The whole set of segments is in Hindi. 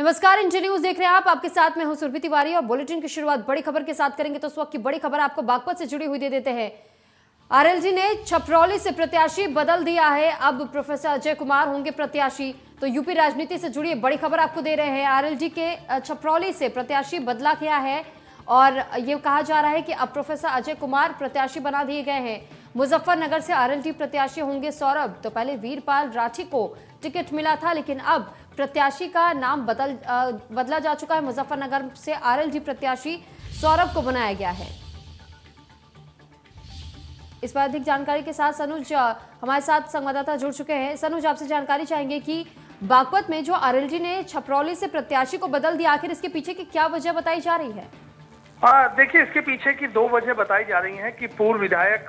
नमस्कार, इंडिया न्यूज देख रहे हैं आप। आपके साथ में हूं सुरभि तिवारी और बुलेटिन की शुरुआत बड़ी खबर के साथ करेंगे। तो इस वक्त की बड़ी खबर आपको बागपत से जुड़ी हुई दे देते हैं। आरएलजी ने छपरौली से प्रत्याशी बदल दिया है। अब प्रोफेसर अजय कुमार होंगे प्रत्याशी। तो यूपी राजनीति से जुड़ी बड़ी खबर आपको दे रहे हैं। आरएलजी के छपरौली से प्रत्याशी बदला गया है और ये कहा जा रहा है कि अब प्रोफेसर अजय कुमार प्रत्याशी बना दिए गए हैं। मुजफ्फरनगर से आरएलडी प्रत्याशी होंगे सौरभ। तो पहले वीरपाल राठी को टिकट मिला था, लेकिन अब प्रत्याशी का नाम बदला जा चुका है। मुजफ्फरनगर से आरएलडी प्रत्याशी सौरभ को बनाया गया है। इस पर अधिक जानकारी के साथ सनुज हमारे साथ संवाददाता जुड़ चुके हैं। सनुज, आपसे जानकारी चाहेंगे कि बागपत में जो आरएलडी ने छपरौली से प्रत्याशी को बदल दिया, आखिर इसके पीछे की क्या वजह बताई जा रही है? देखिए, इसके पीछे की दो वजह बताई जा रही हैं कि पूर्व विधायक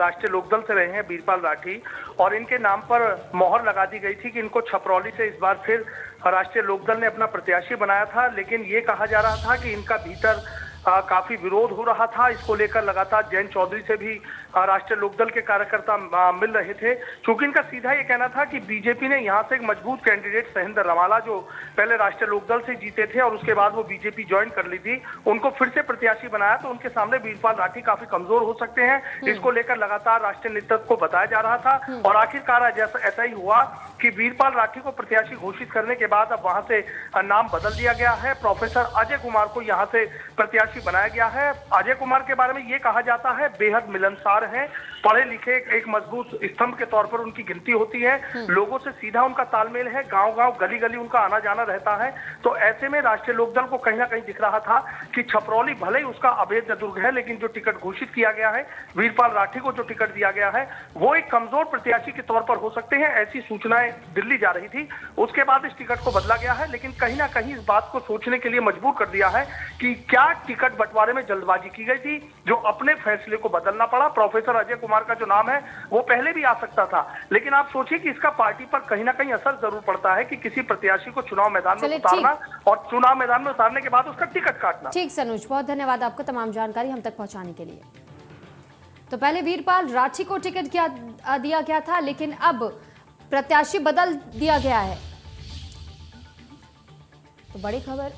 राष्ट्रीय लोकदल से रहे हैं वीरपाल राठी, और इनके नाम पर मोहर लगा दी गई थी कि इनको छपरौली से इस बार फिर राष्ट्रीय लोकदल ने अपना प्रत्याशी बनाया था। लेकिन ये कहा जा रहा था कि इनका भीतर काफी विरोध हो रहा था। इसको लेकर लगातार जयंत चौधरी से भी राष्ट्रीय लोकदल के कार्यकर्ता मिल रहे थे, क्योंकि इनका सीधा ये कहना था कि बीजेपी ने यहाँ से एक मजबूत कैंडिडेट सहिंदर रवाला, जो पहले राष्ट्रीय लोकदल से जीते थे और उसके बाद वो बीजेपी ज्वाइन कर ली थी, उनको फिर से प्रत्याशी बनाया। तो उनके सामने वीरपाल राठी काफी कमजोर हो सकते हैं। इसको लेकर लगातार राष्ट्रीय नेतृत्व को बताया जा रहा था और आखिरकार ऐसा ही हुआ कि वीरपाल राठी को प्रत्याशी घोषित करने के बाद अब वहां से नाम बदल दिया गया है। प्रोफेसर अजय कुमार को यहाँ से प्रत्याशी बनाया गया है। अजय कुमार के बारे में ये कहा जाता है बेहद मिलनसार हैं, पढ़े लिखे, एक मजबूत स्तंभ के तौर पर उनकी गिनती होती है। लोगों से सीधा उनका तालमेल है, गांव-गांव, गली-गली उनका आना जाना रहता है। तो ऐसे में राष्ट्रीय लोकदल को कहीं ना कहीं दिख रहा था कि छपरौली भले ही उसका अभेद्य दुर्ग है, लेकिन जो टिकट घोषित किया गया है, वीरपाल राठी को जो टिकट दिया गया है, वो एक कमजोर प्रत्याशी के तौर पर हो सकते हैं, ऐसी सूचनाएं दिल्ली जा रही थी। उसके बाद इस टिकट को बदला गया है, लेकिन कहीं ना कहीं इस बात को सोचने के लिए मजबूर कर दिया है कि क्या टिकट बंटवारे में जल्दबाजी की गई थी, जो अपने फैसले को बदलना पड़ा। प्रोफेसर अजय कुमार का जो नाम है वो पहले भी आ सकता था, लेकिन आप सोचिए कि इसका पार्टी पर कहीं ना कहीं असर जरूर पड़ता है कि किसी प्रत्याशी को चुनाव मैदान में उतारना और चुनाव मैदान में उतारने के बाद उसका टिकट काटना। ठीक सनुज, बहुत धन्यवाद आपको तमाम जानकारी हम तक पहुंचाने के लिए। तो पहले वीरपाल राठी को टिकट दिया गया था, लेकिन अब प्रत्याशी बदल दिया गया है। तो बड़ी खबर।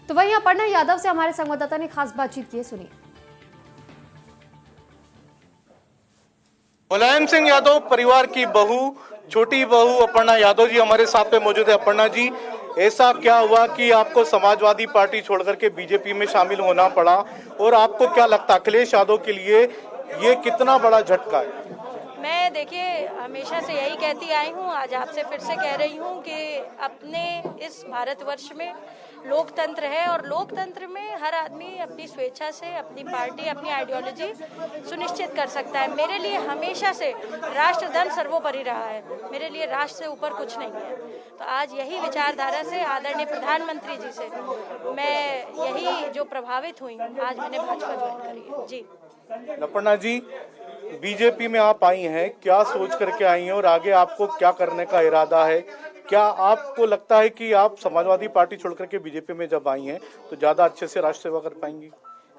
तो वहीं अपर्णा यादव से हमारे संवाददाता ने खास बातचीत की, सुनिए। मुलायम सिंह यादव परिवार की बहू, छोटी बहू अपर्णा यादव जी हमारे साथ में मौजूद है। अपर्णा जी, ऐसा क्या हुआ कि आपको समाजवादी पार्टी छोड़कर के बीजेपी में शामिल होना पड़ा, और आपको क्या लगता है अखिलेश यादव के लिए ये कितना बड़ा झटका है? मैं देखिए हमेशा से यही कहती आई हूँ, आज आपसे फिर से कह रही हूँ कि अपने इस भारतवर्ष में लोकतंत्र है और लोकतंत्र में हर आदमी अपनी स्वेच्छा से अपनी पार्टी, अपनी आइडियोलॉजी सुनिश्चित कर सकता है। मेरे लिए हमेशा से राष्ट्रधन सर्वोपरि रहा है, मेरे लिए राष्ट्र से ऊपर कुछ नहीं है। तो आज यही विचारधारा से आदरणीय प्रधानमंत्री जी से मैं यही जो प्रभावित हुई हूँ, आज मैंने भाजपा ज्वाइन करी है। जी अपर्णा जी, बीजेपी में आप आई हैं, क्या सोच करके आई हैं और आगे आपको क्या करने का इरादा है? क्या आपको लगता है कि आप समाजवादी पार्टी छोड़ करके बीजेपी में जब आई हैं तो ज्यादा अच्छे से राष्ट्र सेवा कर पाएंगी?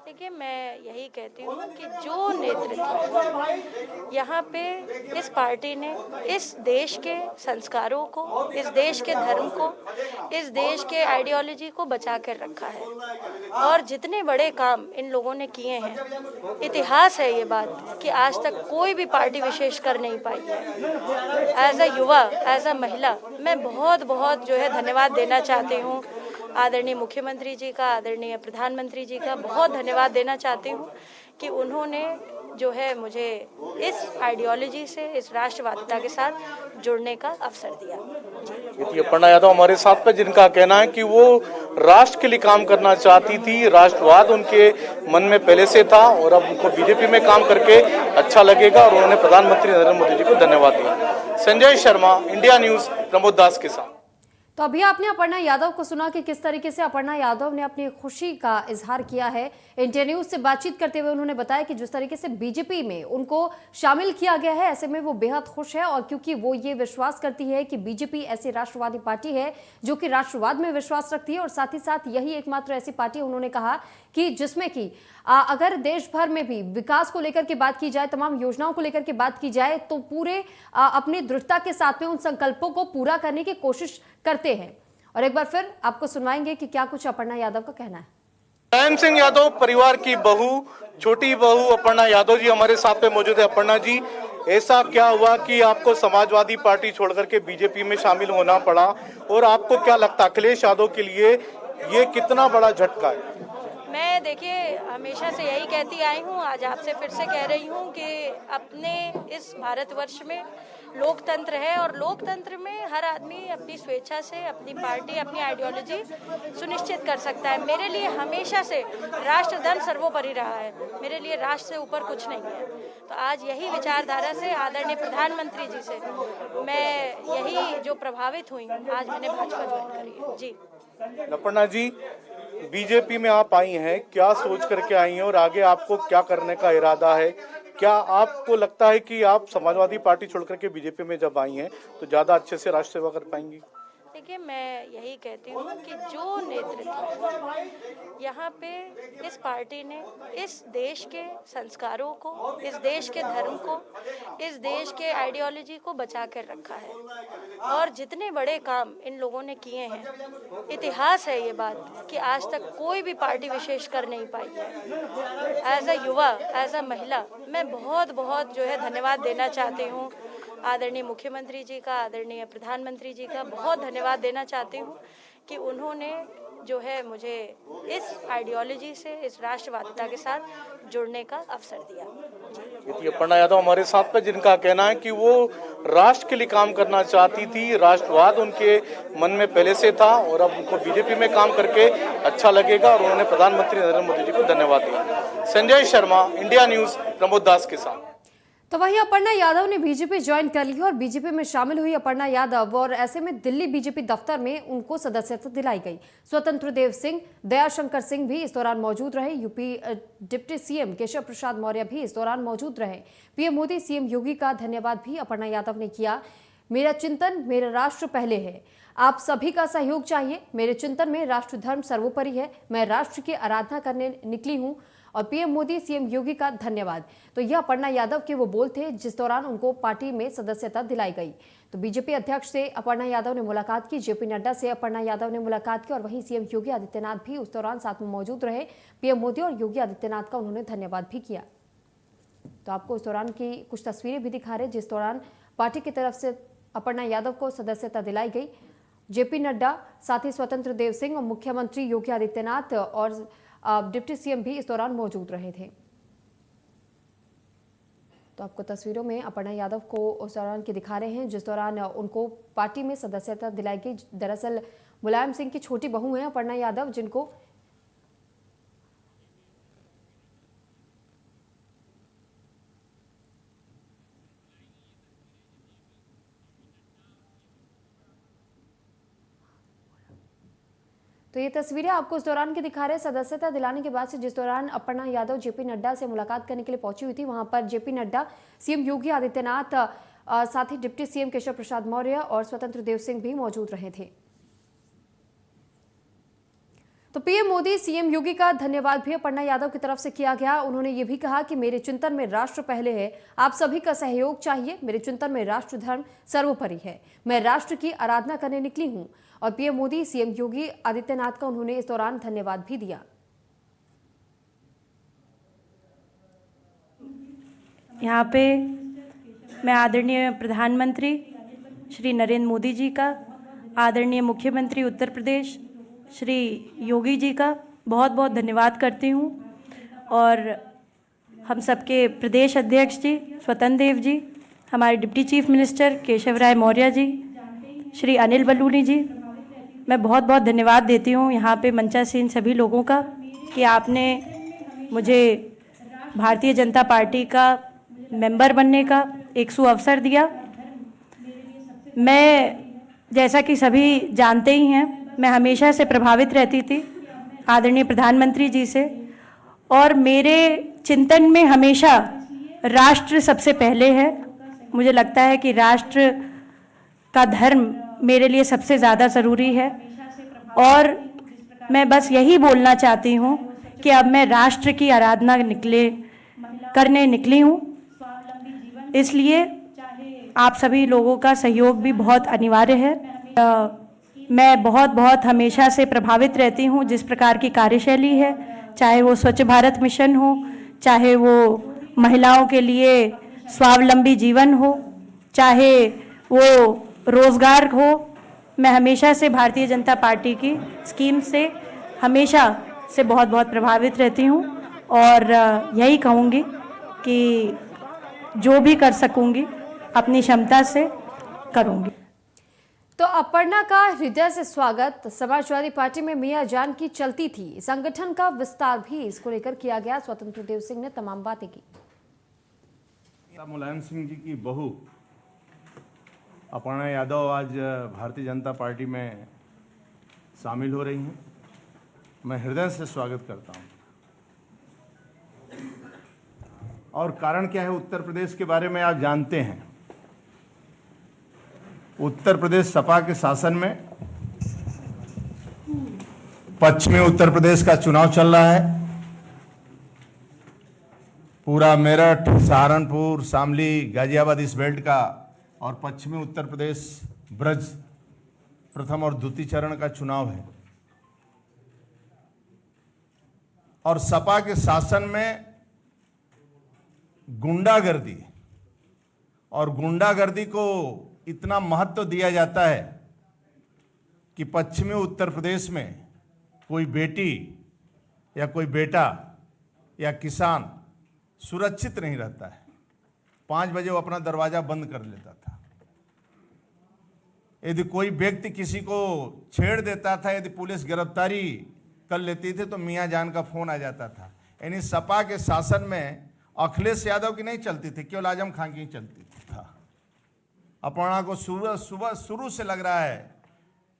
देखिए, मैं यही कहती हूँ कि जो नेतृत्व यहाँ पे इस पार्टी ने इस देश के संस्कारों को, इस देश के धर्म को, इस देश के आइडियोलॉजी को बचा कर रखा है, और जितने बड़े काम इन लोगों ने किए हैं, इतिहास है ये बात कि आज तक कोई भी पार्टी विशेष कर नहीं पाई है। एज अ युवा, एज अ महिला, मैं बहुत बहुत जो है धन्यवाद देना चाहती हूँ आदरणीय मुख्यमंत्री जी का, आदरणीय प्रधानमंत्री जी का बहुत धन्यवाद देना चाहती हूँ कि उन्होंने जो है मुझे इस आइडियोलॉजी से, इस राष्ट्रवादिता के साथ जुड़ने का अवसर दिया। अपर्णा यादव हमारे साथ में, जिनका कहना है कि वो राष्ट्र के लिए काम करना चाहती थी, राष्ट्रवाद उनके मन में पहले से था और अब उनको बीजेपी में काम करके अच्छा लगेगा, और उन्होंने प्रधानमंत्री नरेंद्र मोदी जी को धन्यवाद दिया। संजय शर्मा, इंडिया न्यूज, प्रमोद दास के साथ। तो अभी आपने अपर्णा यादव को सुना कि किस तरीके से अपर्णा यादव ने अपनी खुशी का इजहार किया है। इंडिया न्यूज से बातचीत करते हुए उन्होंने बताया कि जिस तरीके से बीजेपी में उनको शामिल किया गया है, ऐसे में वो बेहद खुश है और क्योंकि वो ये विश्वास करती है कि बीजेपी ऐसी राष्ट्रवादी पार्टी है जो कि राष्ट्रवाद में विश्वास रखती है और साथ ही साथ यही एकमात्र ऐसी पार्टी, उन्होंने कहा कि जिसमें कि अगर देश भर में भी विकास को लेकर के बात की जाए, तमाम योजनाओं को लेकर के बात की जाए, तो पूरे अपनी दृढ़ता के साथ में उन संकल्पों को पूरा करने की कोशिश करते हैं। और एक बार फिर आपको सुनवाएंगे कि क्या कुछ अपर्णा यादव का कहना है। मुलायम सिंह यादव परिवार की बहू, छोटी बहू अपर्णा यादव जी हमारे साथ पे मौजूद है। अपर्णा जी, ऐसा क्या हुआ कि आपको समाजवादी पार्टी छोड़कर के बीजेपी में शामिल होना पड़ा, और आपको क्या लगता है अखिलेश यादव के लिए ये कितना बड़ा झटका है? मैं देखिए हमेशा से यही कहती आई हूँ, आज आपसे फिर से कह रही हूँ कि अपने इस भारतवर्ष में लोकतंत्र है और लोकतंत्र में हर आदमी अपनी स्वेच्छा से अपनी पार्टी, अपनी आइडियोलॉजी सुनिश्चित कर सकता है। मेरे लिए हमेशा से राष्ट्रधर्म सर्वोपरि रहा है, मेरे लिए राष्ट्र से ऊपर कुछ नहीं है। तो आज यही विचारधारा से आदरणीय प्रधानमंत्री जी से मैं यही जो प्रभावित हुई हूँ, आज मैंने भाजपा ज्वाइन करी है। जी अपर्णा जी, बीजेपी में आप आई हैं, क्या सोच करके आई हैं और आगे आपको क्या करने का इरादा है? क्या आपको लगता है कि आप समाजवादी पार्टी छोड़कर के बीजेपी में जब आई हैं तो ज्यादा अच्छे से राष्ट्र सेवा कर पाएंगी? देखिए, मैं यही कहती हूँ कि जो नेतृत्व यहाँ पे इस पार्टी ने इस देश के संस्कारों को, इस देश के धर्म को, इस देश के आइडियोलॉजी को बचा कर रखा है और जितने बड़े काम इन लोगों ने किए हैं, इतिहास है ये बात कि आज तक कोई भी पार्टी विशेष कर नहीं पाई है। एज अ युवा, एज अ महिला, मैं बहुत बहुत जो है धन्यवाद देना चाहती हूँ आदरणीय मुख्यमंत्री जी का, आदरणीय प्रधानमंत्री जी का बहुत धन्यवाद देना चाहती हूँ कि उन्होंने जो है मुझे इस आइडियोलॉजी से, इस राष्ट्रवादिता के साथ जुड़ने का अवसर दिया। जी, अपर्णा यादव हमारे साथ पे, जिनका कहना है कि वो राष्ट्र के लिए काम करना चाहती थी, राष्ट्रवाद उनके मन में पहले से था और अब उनको बीजेपी में काम करके अच्छा लगेगा और उन्होंने प्रधानमंत्री नरेंद्र मोदी जी को धन्यवाद दिया। संजय शर्मा, इंडिया न्यूज, प्रमोद दास के साथ। तो वहीं अपर्णा यादव ने बीजेपी ज्वाइन कर ली और बीजेपी में शामिल हुई अपर्णा यादव, और ऐसे में दिल्ली बीजेपी दफ्तर में उनको सदस्यता दिलाई गई। स्वतंत्र देव सिंह, दयाशंकर सिंह भी इस दौरान मौजूद रहे। UP deputy CM Keshav Prasad Maurya भी इस दौरान मौजूद रहे। पीएम मोदी, सीएम योगी का धन्यवाद भी अपर्णा यादव ने किया। मेरा चिंतन, मेरा राष्ट्र पहले है, आप सभी का सहयोग चाहिए। मेरे चिंतन में राष्ट्र धर्म सर्वोपरि है, मैं राष्ट्र की आराधना करने निकली हूँ और पीएम मोदी, सीएम योगी का धन्यवाद। तो यह अपर्णा यादव के वो बोल थे जिस दौरान उनको पार्टी में सदस्यता दिलाई गई। तो बीजेपी अध्यक्ष से अपर्णा यादव ने मुलाकात की, जेपी नड्डा से अपर्णा यादव ने मुलाकात की और वहीं सीएम योगी आदित्यनाथ भी उस दौरान साथ में मौजूद रहे। पीएम मोदी और योगी आदित्यनाथ का उन्होंने धन्यवाद भी किया। तो आपको उस दौरान की कुछ तस्वीरें भी दिखा रहे जिस दौरान पार्टी की तरफ से अपर्णा यादव को सदस्यता दिलाई गई। जेपी नड्डा, साथ ही स्वतंत्र देव सिंह और मुख्यमंत्री योगी आदित्यनाथ और डिप्टी सीएम भी इस दौरान मौजूद रहे थे। तो आपको तस्वीरों में अपर्णा यादव को उस दौरान की दिखा रहे हैं जिस दौरान उनको पार्टी में सदस्यता दिलाई गई। दरअसल मुलायम सिंह की छोटी बहू हैं अपर्णा यादव, जिनको तो ये तस्वीरें आपको उस दौरान की दिखा रहे हैं सदस्यता दिलाने के बाद से, जिस दौरान अपर्णा यादव जेपी नड्डा से मुलाकात करने के लिए पहुंची हुई थी। वहां पर जेपी नड्डा, सीएम योगी आदित्यनाथ, साथ ही डिप्टी सीएम केशव प्रसाद मौर्य और स्वतंत्र देव सिंह भी मौजूद रहे थे। तो पीएम मोदी, सीएम योगी का धन्यवाद भी अपर्णा यादव की तरफ से किया गया। उन्होंने ये भी कहा कि मेरे चिंतन में राष्ट्र पहले है, आप सभी का सहयोग चाहिए। मेरे चिंतन में राष्ट्र धर्म सर्वोपरि है, मैं राष्ट्र की आराधना करने निकली हूं। और पीएम मोदी, सीएम योगी आदित्यनाथ का उन्होंने इस दौरान धन्यवाद भी दिया। यहाँ पे मैं आदरणीय प्रधानमंत्री श्री नरेंद्र मोदी जी का, आदरणीय मुख्यमंत्री उत्तर प्रदेश श्री योगी जी का बहुत बहुत धन्यवाद करती हूँ और हम सबके प्रदेश अध्यक्ष जी स्वतंत्र देव जी, हमारे डिप्टी चीफ मिनिस्टर केशव राय मौर्य जी, श्री अनिल बलूनी जी, मैं बहुत बहुत धन्यवाद देती हूँ यहाँ पे मंचासीन सभी लोगों का कि आपने मुझे भारतीय जनता पार्टी का मेंबर बनने का एक सुअवसर दिया। मैं जैसा कि सभी जानते ही हैं, मैं हमेशा से प्रभावित रहती थी आदरणीय प्रधानमंत्री जी से, और मेरे चिंतन में हमेशा राष्ट्र सबसे पहले है। मुझे लगता है कि राष्ट्र का धर्म मेरे लिए सबसे ज़्यादा ज़रूरी है, और मैं बस यही बोलना चाहती हूँ कि अब मैं राष्ट्र की आराधना करने निकली हूँ। इसलिए आप सभी लोगों का सहयोग भी बहुत अनिवार्य है। मैं बहुत हमेशा से प्रभावित रहती हूँ जिस प्रकार की कार्यशैली है, चाहे वो स्वच्छ भारत मिशन हो, चाहे वो महिलाओं के लिए स्वावलंबी जीवन हो, चाहे वो रोजगार हो। मैं हमेशा से भारतीय जनता पार्टी की स्कीम से हमेशा से बहुत प्रभावित रहती हूँ, और यही कहूँगी कि जो भी कर सकूँगी अपनी क्षमता से करूँगी। तो अपर्णा का हृदय से स्वागत। समाजवादी पार्टी में मियां जान की चलती थी, संगठन का विस्तार भी इसको लेकर किया गया। स्वतंत्र देव सिंह ने तमाम बातें की। मुलायम सिंह जी की बहू अपर्णा यादव आज भारतीय जनता पार्टी में शामिल हो रही हैं। मैं हृदय से स्वागत करता हूं। और कारण क्या है, उत्तर प्रदेश के बारे में आप जानते हैं। उत्तर प्रदेश सपा के शासन में पश्चिमी उत्तर प्रदेश का चुनाव चल रहा है। पूरा मेरठ, सहारनपुर, शामली, गाजियाबाद इस बेल्ट का और पश्चिमी उत्तर प्रदेश ब्रज प्रथम और द्वितीय चरण का चुनाव है। और सपा के शासन में गुंडागर्दी को इतना महत्व दिया जाता है कि पश्चिमी उत्तर प्रदेश में कोई बेटी या कोई बेटा या किसान सुरक्षित नहीं रहता है। 5 बजे वो अपना दरवाजा बंद कर लेता था। यदि कोई व्यक्ति किसी को छेड़ देता था, यदि पुलिस गिरफ्तारी कर लेती थी तो मियां जान का फोन आ जाता था। यानी सपा के शासन में अखिलेश यादव की नहीं चलती थी, केवल आजम खान की चलती था। अपर्णा को शुरू से लग रहा है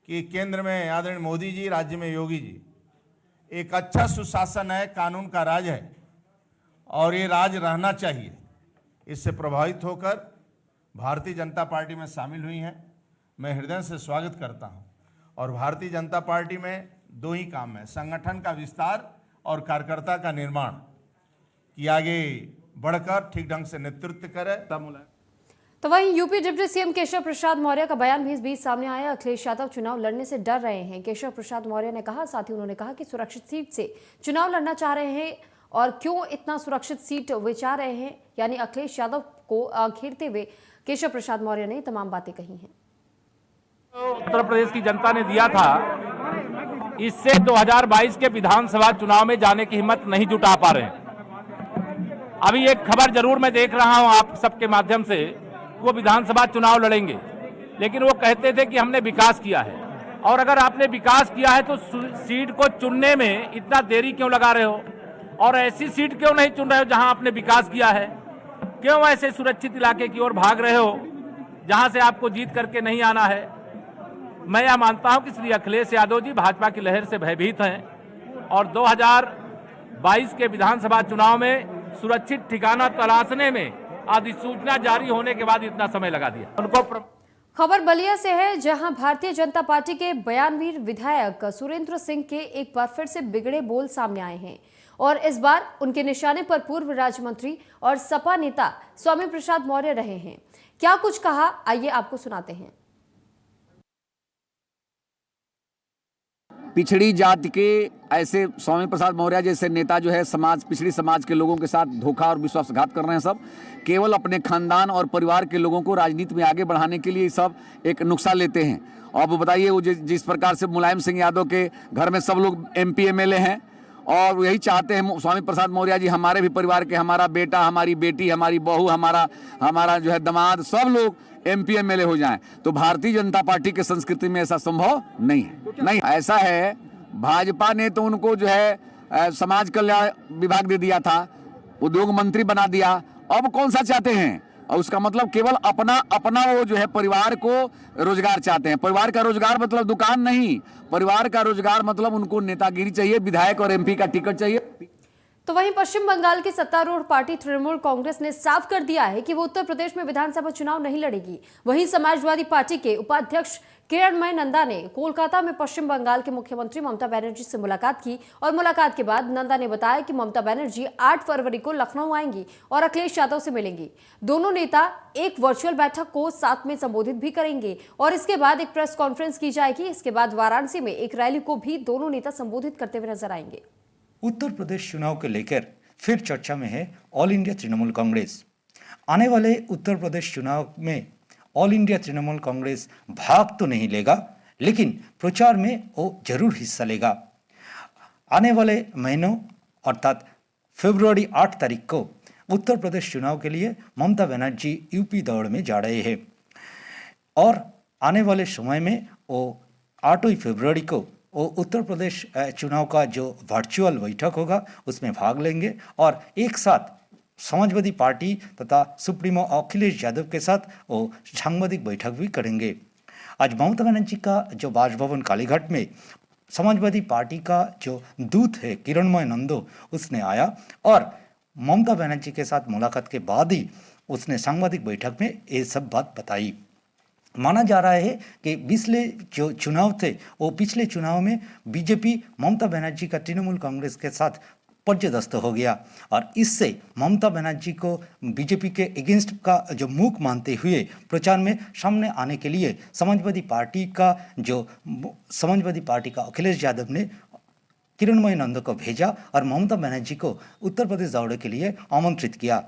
कि केंद्र में आदरणीय मोदी जी, राज्य में योगी जी, एक अच्छा सुशासन है, कानून का राज है और ये राज रहना चाहिए। इससे प्रभावित होकर भारतीय जनता पार्टी में शामिल हुई हैं। मैं हृदय से स्वागत करता हूं। और भारतीय जनता पार्टी में 2 ही काम है, संगठन का विस्तार और कार्यकर्ता का निर्माण, कि आगे बढ़कर ठीक ढंग से नेतृत्व करे। तो वहीं UP deputy CM Keshav Prasad Maurya का बयान भी इस बीच सामने आया। अखिलेश यादव चुनाव लड़ने से डर रहे हैं, केशव प्रसाद मौर्य ने कहा। साथ ही उन्होंने कहा कि सुरक्षित सीट से चुनाव लड़ना चाह रहे हैं, और क्यों इतना सुरक्षित सीट वे चाह रहे हैं, यानी अखिलेश यादव को घेरते हुए केशव प्रसाद मौर्य ने तमाम बातें कही हैं। उत्तर प्रदेश की जनता ने दिया था, इससे 2022 के विधानसभा चुनाव में जाने की हिम्मत नहीं जुटा पा रहे हैं। अभी एक खबर जरूर मैं देख रहा हूं आप सबके माध्यम से, वो विधानसभा चुनाव लड़ेंगे, लेकिन वो कहते थे कि हमने विकास किया है। और अगर आपने विकास किया है तो सीट को चुनने में इतना देरी क्यों लगा रहे हो, और ऐसी सीट क्यों नहीं चुन रहे हो जहां आपने विकास किया है? क्यों ऐसे सुरक्षित इलाके की ओर भाग रहे हो जहां से आपको जीत करके नहीं आना है? मैं यह मानता हूं कि श्री अखिलेश यादव जी भाजपा की लहर से भयभीत हैं, और 2022 के विधानसभा चुनाव में सुरक्षित ठिकाना तलाशने में अधिसूचना जारी होने के बाद इतना समय लगा दिया उनको। खबर बलिया से है, जहां भारतीय जनता पार्टी के बयानवीर विधायक सुरेंद्र सिंह के एक बार फिर से बिगड़े बोल सामने आए हैं, और इस बार उनके निशाने पर पूर्व राज्य मंत्री और सपा नेता स्वामी प्रसाद मौर्य रहे हैं। क्या कुछ कहा, आइए आपको सुनाते हैं। पिछड़ी जाति के ऐसे स्वामी प्रसाद मौर्य जैसे नेता जो है पिछड़ी समाज के लोगों के साथ धोखा और विश्वासघात कर रहे हैं। सब केवल अपने खानदान और परिवार के लोगों को राजनीति में आगे बढ़ाने के लिए सब एक नुस्खा लेते हैं। अब बताइए, वो जिस प्रकार से मुलायम सिंह यादव के घर में सब लोग MP MLA हैं, और यही चाहते हैं स्वामी प्रसाद मौर्य जी हमारे भी परिवार के, हमारा बेटा, हमारी बेटी, हमारी बहू, हमारा जो है दामाद, सब लोग MP MLA हो जाएं। तो भारतीय जनता पार्टी के संस्कृति में ऐसा संभव नहीं है। नहीं, ऐसा है, भाजपा ने तो उनको जो है समाज कल्याण विभाग दे दिया था, उद्योग मंत्री बना दिया। अब कौन सा चाहते हैं? और उसका मतलब केवल अपना अपना वो जो है परिवार को रोजगार चाहते हैं। परिवार का रोजगार मतलब दुकान नहीं, परिवार का रोजगार मतलब उनको नेतागिरी चाहिए, विधायक और एमपी का टिकट चाहिए। तो वहीं पश्चिम बंगाल की सत्तारूढ़ पार्टी तृणमूल कांग्रेस ने साफ कर दिया है कि वो उत्तर प्रदेश में विधानसभा चुनाव नहीं लड़ेगी। वहीं समाजवादी पार्टी के उपाध्यक्ष किरणमय नंदा ने कोलकाता में पश्चिम बंगाल के मुख्यमंत्री ममता बनर्जी से मुलाकात की और मुलाकात के बाद नंदा ने बताया कि ममता बनर्जी 8 फरवरी को लखनऊ आएंगी और अखिलेश यादव से मिलेंगी। दोनों नेता एक वर्चुअल बैठक को साथ में संबोधित भी करेंगे और इसके बाद एक प्रेस कॉन्फ्रेंस की जाएगी। इसके बाद वाराणसी में एक रैली को भी दोनों नेता संबोधित करते हुए नजर आएंगे। उत्तर प्रदेश चुनाव को लेकर फिर चर्चा में है ऑल इंडिया तृणमूल कांग्रेस। आने वाले उत्तर प्रदेश चुनाव में ऑल इंडिया तृणमूल कांग्रेस भाग तो नहीं लेगा, लेकिन प्रचार में वो जरूर हिस्सा लेगा। आने वाले महीनों अर्थात फरवरी 8 तारीख को उत्तर प्रदेश चुनाव के लिए ममता बनर्जी यूपी दौड़ में जा रहे हैं और आने वाले समय में वो 8 फरवरी को वो उत्तर प्रदेश चुनाव का जो वर्चुअल बैठक होगा उसमें भाग लेंगे और एक साथ समाजवादी पार्टी तथा सुप्रीमो अखिलेश यादव के साथ वो सांबादिक बैठक भी करेंगे। आज ममता बनर्जी का जो बासभवन कालीघाट में समाजवादी पार्टी का जो दूत है किरणमय नंदो उसने आया और ममता बनर्जी के साथ मुलाकात के बाद ही उसने सांबादिक बैठक में ये सब बात बताई। माना जा रहा है कि पिछले जो चुनाव थे वो पिछले चुनाव में बीजेपी ममता बनर्जी का तृणमूल कांग्रेस के साथ पर्यदस्त हो गया और इससे ममता बनर्जी को बीजेपी के अगेंस्ट का जो मुख मानते हुए प्रचार में सामने आने के लिए समाजवादी पार्टी का अखिलेश यादव ने किरणमय नंद को भेजा और ममता बनर्जी को उत्तर प्रदेश दौरे के लिए आमंत्रित किया।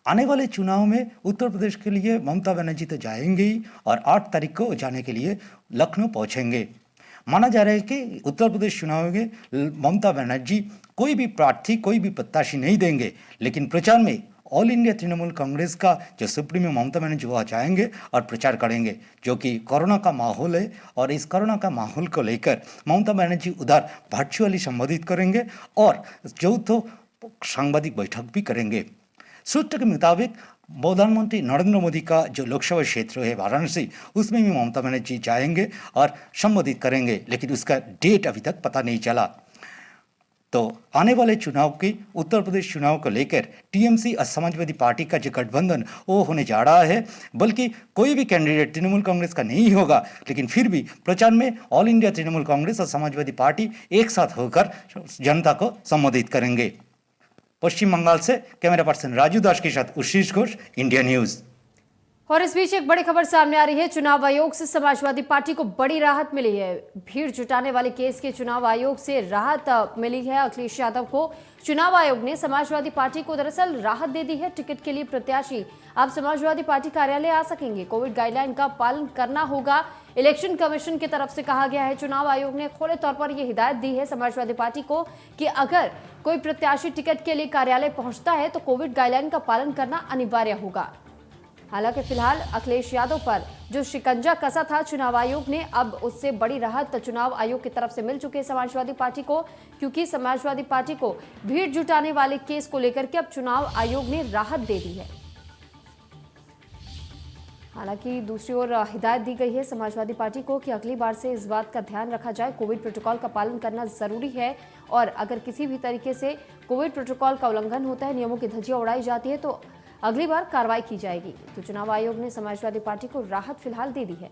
आने वाले चुनाव में उत्तर प्रदेश के लिए ममता बनर्जी तो जाएंगे ही और 8 तारीख को जाने के लिए लखनऊ पहुंचेंगे। माना जा रहा है कि उत्तर प्रदेश चुनाव में ममता बनर्जी कोई भी प्रार्थी कोई भी प्रत्याशी नहीं देंगे, लेकिन प्रचार में ऑल इंडिया तृणमूल कांग्रेस का जो सुप्रीमो ममता बनर्जी वह जाएंगे और प्रचार करेंगे, जो कि कोरोना का माहौल है और इस कोरोना का माहौल को लेकर ममता बनर्जी उधर वर्चुअली संबोधित करेंगे और चौथो सांबादिक बैठक भी करेंगे। सूत्र के मुताबिक प्रधानमंत्री नरेंद्र मोदी का जो लोकसभा क्षेत्र है वाराणसी उसमें भी ममता बनर्जी जाएंगे और संबोधित करेंगे, लेकिन उसका डेट अभी तक पता नहीं चला। तो आने वाले चुनाव की उत्तर प्रदेश चुनाव को लेकर टीएमसी और समाजवादी पार्टी का जो गठबंधन वो होने जा रहा है, बल्कि कोई भी कैंडिडेट तृणमूल कांग्रेस का नहीं होगा, लेकिन फिर भी प्रचार में ऑल इंडिया तृणमूल कांग्रेस और समाजवादी पार्टी एक साथ होकर जनता को संबोधित करेंगे। पश्चिम बंगाल से कैमरा पर्सन राजू दास के साथ उशीष घोष, इंडिया न्यूज। और इस बीच एक बड़ी खबर सामने आ रही है। चुनाव आयोग से समाजवादी पार्टी को बड़ी राहत मिली है। भीड़ जुटाने वाले केस के चुनाव आयोग से राहत मिली है। अखिलेश यादव को चुनाव आयोग ने समाजवादी पार्टी को दरअसल राहत दे दी है। टिकट के लिए प्रत्याशी अब समाजवादी पार्टी कार्यालय आ सकेंगे। कोविड गाइडलाइन का पालन करना होगा, इलेक्शन कमीशन की तरफ से कहा गया है। चुनाव आयोग ने खुले तौर पर यह हिदायत दी है समाजवादी पार्टी को कि अगर कोई प्रत्याशी टिकट के लिए कार्यालय पहुंचता है तो कोविड गाइडलाइन का पालन करना अनिवार्य होगा। हालांकि फिलहाल अखिलेश यादव पर जो शिकंजा कसा था चुनाव आयोग ने, अब उससे बड़ी राहत चुनाव आयोग की तरफ से मिल चुकी है समाजवादी पार्टी को, क्योंकि समाजवादी पार्टी को भीड़ जुटाने वाले केस को लेकर के अब चुनाव आयोग ने राहत दे दी है। हालांकि दूसरी ओर हिदायत दी गई है समाजवादी पार्टी को कि अगली बार से इस बात का ध्यान रखा जाए, कोविड प्रोटोकॉल का पालन करना जरूरी है और अगर किसी भी तरीके से कोविड प्रोटोकॉल का उल्लंघन होता है, नियमों की धज्जियां उड़ाई जाती है तो अगली बार कार्रवाई की जाएगी। तो चुनाव आयोग ने समाजवादी पार्टी को राहत फिलहाल दे दी है।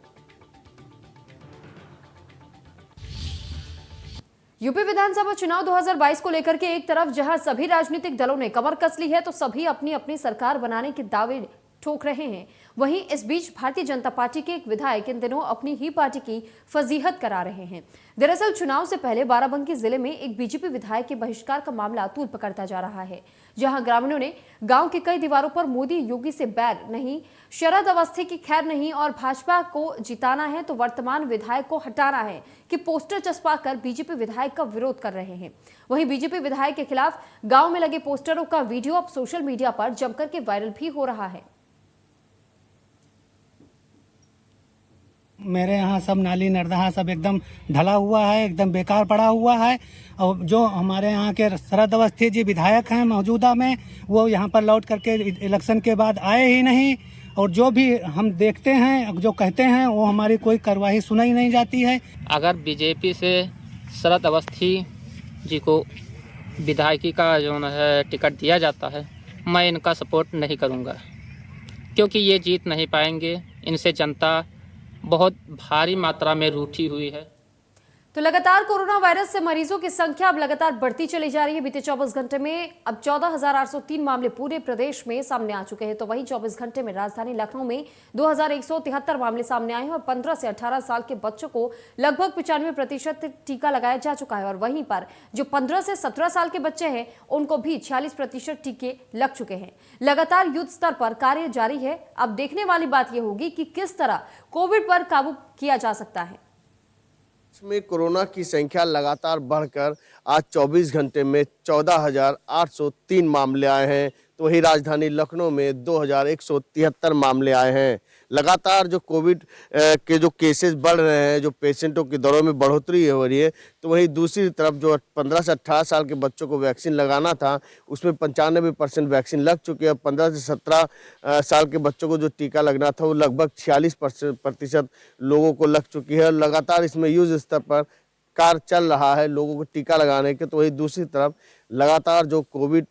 यूपी विधानसभा चुनाव 2022 को लेकर के एक तरफ जहां सभी राजनीतिक दलों ने कमर कस ली है तो सभी अपनी अपनी सरकार बनाने के दावे ठोक रहे हैं, वहीं इस बीच भारतीय जनता पार्टी के एक विधायक इन दिनों अपनी ही पार्टी की फजीहत करा रहे हैं। दरअसल चुनाव से पहले बाराबंकी जिले में एक बीजेपी विधायक के बहिष्कार का मामला तूल पकड़ता जा रहा है, जहां ग्रामीणों ने गांव की कई दीवारों पर मोदी योगी से बैर नहीं, शरद अवस्थी की खैर नहीं और भाजपा को जिताना है तो वर्तमान विधायक को हटाना है कि पोस्टर चस्पाकर बीजेपी विधायक का विरोध कर रहे हैं। वहीं बीजेपी विधायक के खिलाफ गांव में लगे पोस्टरों का वीडियो अब सोशल मीडिया पर जमकर के वायरल भी हो रहा है। मेरे यहाँ सब नाली नर्दहा सब एकदम ढला हुआ है, एकदम बेकार पड़ा हुआ है। और जो हमारे यहाँ के शरद अवस्थी जी विधायक हैं मौजूदा में, वो यहाँ पर लौट करके इलेक्शन के बाद आए ही नहीं। और जो भी हम देखते हैं, जो कहते हैं, वो हमारी कोई कार्रवाई सुनाई नहीं जाती है। अगर बीजेपी से शरद अवस्थी जी को विधायकी का जो है टिकट दिया जाता है, मैं इनका सपोर्ट नहीं करूंगा, क्योंकि ये जीत नहीं पाएंगे। इनसे जनता बहुत भारी मात्रा में रूठी हुई है। तो लगातार कोरोना वायरस से मरीजों की संख्या अब लगातार बढ़ती चली जा रही है। बीते 24 घंटे में अब 14,803 मामले पूरे प्रदेश में सामने आ चुके हैं। तो वहीं 24 घंटे में राजधानी लखनऊ में 2,173 मामले सामने आए हैं और 15 से 18 साल के बच्चों को लगभग 95% टीका लगाया जा चुका है। और वहीं पर जो 15 से 17 साल के बच्चे हैं, उनको भी 46% टीके लग चुके हैं। लगातार युद्ध स्तर पर कार्य जारी है। अब देखने वाली बात यह होगी कि किस तरह कोविड पर काबू किया जा सकता है। में कोरोना की संख्या लगातार बढ़कर आज 24 घंटे में 14,803 मामले आए हैं। तो वही राजधानी लखनऊ में 2,173 मामले आए हैं। लगातार जो कोविड के जो केसेस बढ़ रहे हैं, जो पेशेंटों की दरों में बढ़ोतरी हो रही है, तो वहीं दूसरी तरफ जो 15 से 18 साल के बच्चों को वैक्सीन लगाना था, उसमें 95% वैक्सीन लग चुकी है। 15 से 17 साल के बच्चों को जो टीका लगना था, वो लगभग 46% लोगों को लग चुकी है। और लगातार इसमें युद्ध स्तर पर कार्य चल रहा है लोगों को टीका लगाने के। तो वही दूसरी तरफ लगातार जो कोविड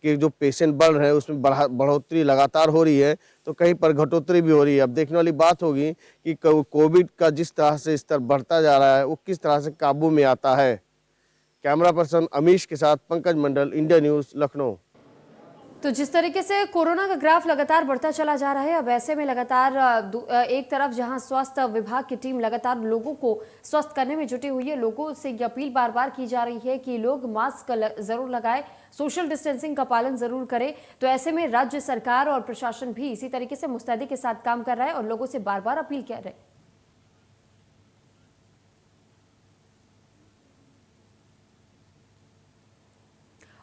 के जो पेशेंट बढ़ रहे हैं, उसमें बढ़ोतरी लगातार हो रही है, तो कहीं पर घटोतरी भी हो रही है। अब देखने वाली बात होगी कि कोविड का जिस तरह से स्तर बढ़ता जा रहा है, वो किस तरह से काबू में आता है। कैमरा पर्सन अमीश के साथ पंकज मंडल, इंडिया न्यूज़, लखनऊ। तो जिस तरीके से कोरोना का ग्राफ लगातार बढ़ता चला जा रहा है, अब ऐसे में लगातार एक तरफ जहां स्वास्थ्य विभाग की टीम लगातार लोगों को स्वस्थ करने में जुटी हुई है, लोगों से ये अपील बार बार की जा रही है कि लोग मास्क जरूर लगाएं, सोशल डिस्टेंसिंग का पालन जरूर करें। तो ऐसे में राज्य सरकार और प्रशासन भी इसी तरीके से मुस्तैदी के साथ काम कर रहा है और लोगों से बार बार अपील कर रहे हैं।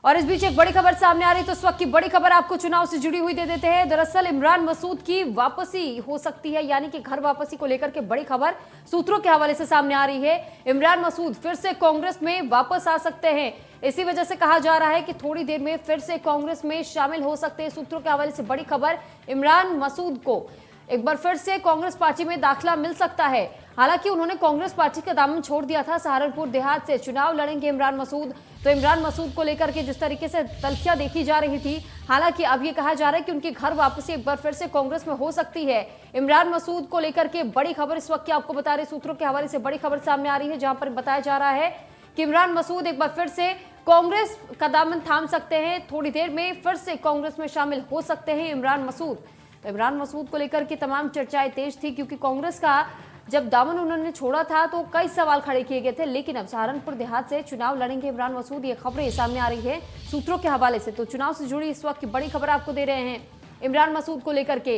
और इस बीच एक बड़ी खबर सामने आ रही, तो इस वक्त की बड़ी खबर आपको चुनाव से जुड़ी हुई दे देते हैं। दरअसल इमरान मसूद की वापसी हो सकती है, यानी कि घर वापसी को लेकर के बड़ी खबर सूत्रों के हवाले से सामने आ रही है। इमरान मसूद फिर से कांग्रेस में वापस आ सकते हैं। इसी वजह से कहा जा रहा है कि थोड़ी देर में फिर से कांग्रेस में शामिल हो सकते हैं। सूत्रों के हवाले से बड़ी खबर, इमरान मसूद को एक बार फिर से कांग्रेस पार्टी में दाखिला मिल सकता है। हालांकि उन्होंने कांग्रेस पार्टी का दामन छोड़ दिया था। सहारनपुर देहात से चुनाव लड़ेंगे इमरान मसूद। तो इमरान मसूद को लेकर के जिस तरीके से तल्खियां देखी जा रही थी, हालांकि अब ये कहा जा रहा है कि उनकी घर वापसी एक बार फिर से कांग्रेस में हो सकती है। इमरान मसूद को लेकर के बड़ी खबर इस वक्त की आपको बता रहे सूत्रों के हवाले से बड़ी खबर सामने आ रही है, जहां पर बताया जा रहा है कि इमरान मसूद एक बार फिर से कांग्रेस का दामन थाम सकते हैं। थोड़ी देर में फिर से कांग्रेस में शामिल हो सकते हैं इमरान मसूद। तो इमरान मसूद को लेकर के तमाम चर्चाएं तेज थी, क्योंकि कांग्रेस का जब दामन उन्होंने छोड़ा था तो कई सवाल खड़े किए गए थे। लेकिन अब सहारनपुर देहात से चुनाव लड़ेंगे इमरान मसूद, ये खबरें सामने आ रही है सूत्रों के हवाले से। तो चुनाव से जुड़ी इस वक्त की बड़ी खबर आपको दे रहे हैं इमरान मसूद को लेकर के।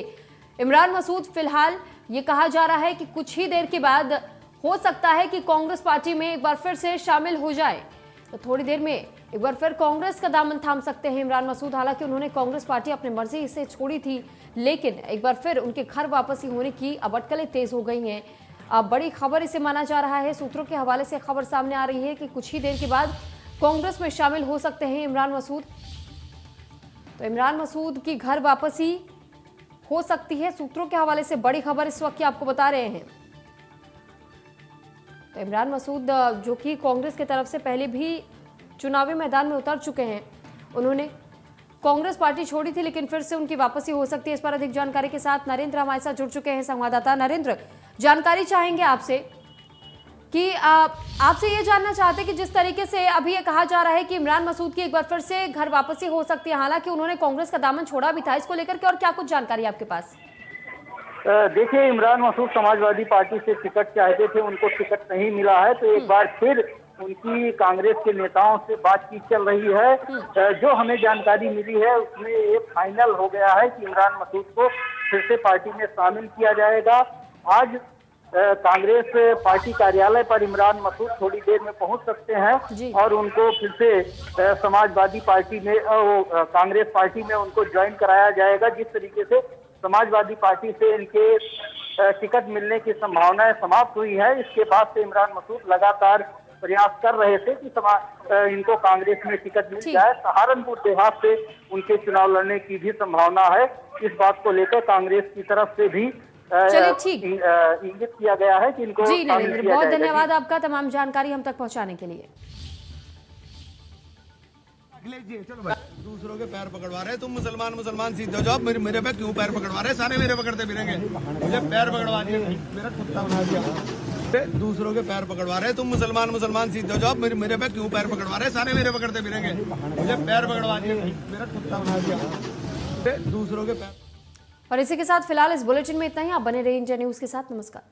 इमरान मसूद फिलहाल ये कहा जा रहा है कि कुछ ही देर के बाद हो सकता है कि कांग्रेस पार्टी में एक बार फिर से शामिल हो जाए। तो थोड़ी देर में एक बार फिर कांग्रेस का दामन थाम सकते हैं इमरान मसूद। हालांकि उन्होंने कांग्रेस पार्टी अपनी मर्जी से छोड़ी थी, लेकिन एक बार फिर उनके घर वापसी होने की अब अटकलें तेज हो गई हैं। अब बड़ी खबर इसे माना जा रहा है। सूत्रों के हवाले से खबर सामने आ रही है कि कुछ ही देर के बाद कांग्रेस में शामिल हो सकते हैं इमरान मसूद। तो इमरान मसूद की घर वापसी हो सकती है, सूत्रों के हवाले से बड़ी खबर इस वक्त की आपको बता रहे हैं। तो इमरान मसूद जो कि कांग्रेस की तरफ से पहले भी चुनावी मैदान में उतर चुके हैं, उन्होंने कांग्रेस पार्टी छोड़ी थी, लेकिन फिर से उनकी वापसी हो सकती है। इस पर अधिक जानकारी के साथ नरेंद्र हमारे साथ जुड़ चुके हैं, संवाददाता नरेंद्र। जानकारी चाहेंगे आपसे कि आपसे ये जानना चाहते हैं कि जिस तरीके से अभी ये कहा जा रहा है कि इमरान मसूद की एक बार फिर से घर वापसी हो सकती है, हालांकि उन्होंने कांग्रेस का दामन छोड़ा भी था, इसको लेकर के और क्या कुछ जानकारी आपके पास? देखिए, इमरान मसूद समाजवादी पार्टी से टिकट चाहते थे, उनको टिकट नहीं मिला है, तो एक बार फिर उनकी कांग्रेस के नेताओं से बातचीत चल रही है। जो हमें जानकारी मिली है उसमें ये फाइनल हो गया है कि इमरान मसूद को फिर से पार्टी में शामिल किया जाएगा। आज कांग्रेस पार्टी कार्यालय पर इमरान मसूद थोड़ी देर में पहुंच सकते हैं और उनको फिर से समाजवादी पार्टी में कांग्रेस पार्टी में उनको ज्वाइन कराया जाएगा। जिस तरीके से समाजवादी पार्टी से इनके टिकट मिलने की संभावनाएं समाप्त हुई है। इसके बाद से इमरान मसूद लगातार प्रयास कर रहे थे कि इनको कांग्रेस में टिकट मिल जाए। सहारनपुर देहात से उनके चुनाव लड़ने की भी संभावना है। इस बात को लेकर कांग्रेस की तरफ से भी चलिए ठीक इंगित किया गया है कि इनको जी नरेंद्र, बहुत धन्यवाद आपका तमाम जानकारी हम तक पहुंचाने के लिए। चलो भाई, दूसरों के पैर पकड़वा रहे, तुम मुसलमान सीधे हो जाओ, मेरे पे क्यों पैर पकड़वा रहे? सारे मेरे पकड़ते फिरेंगे, मुझे पैर पकड़वा दिए, मेरा कुत्ता बना दिया। दूसरों के पैर पकड़वा रहे, तुम मुसलमान सीधे हो जाओ, मेरे पे क्यों पैर पकड़वा रहे? सारे मेरे पकड़ते फिरेंगे, मुझे पैर पकड़वा दिए, मेरा कुत्ता बना दिया। दूसरों के पैर। और इसी के साथ फिलहाल इस बुलेटिन में इतना ही। आप बने रहिए इंडिया न्यूज के साथ। नमस्कार।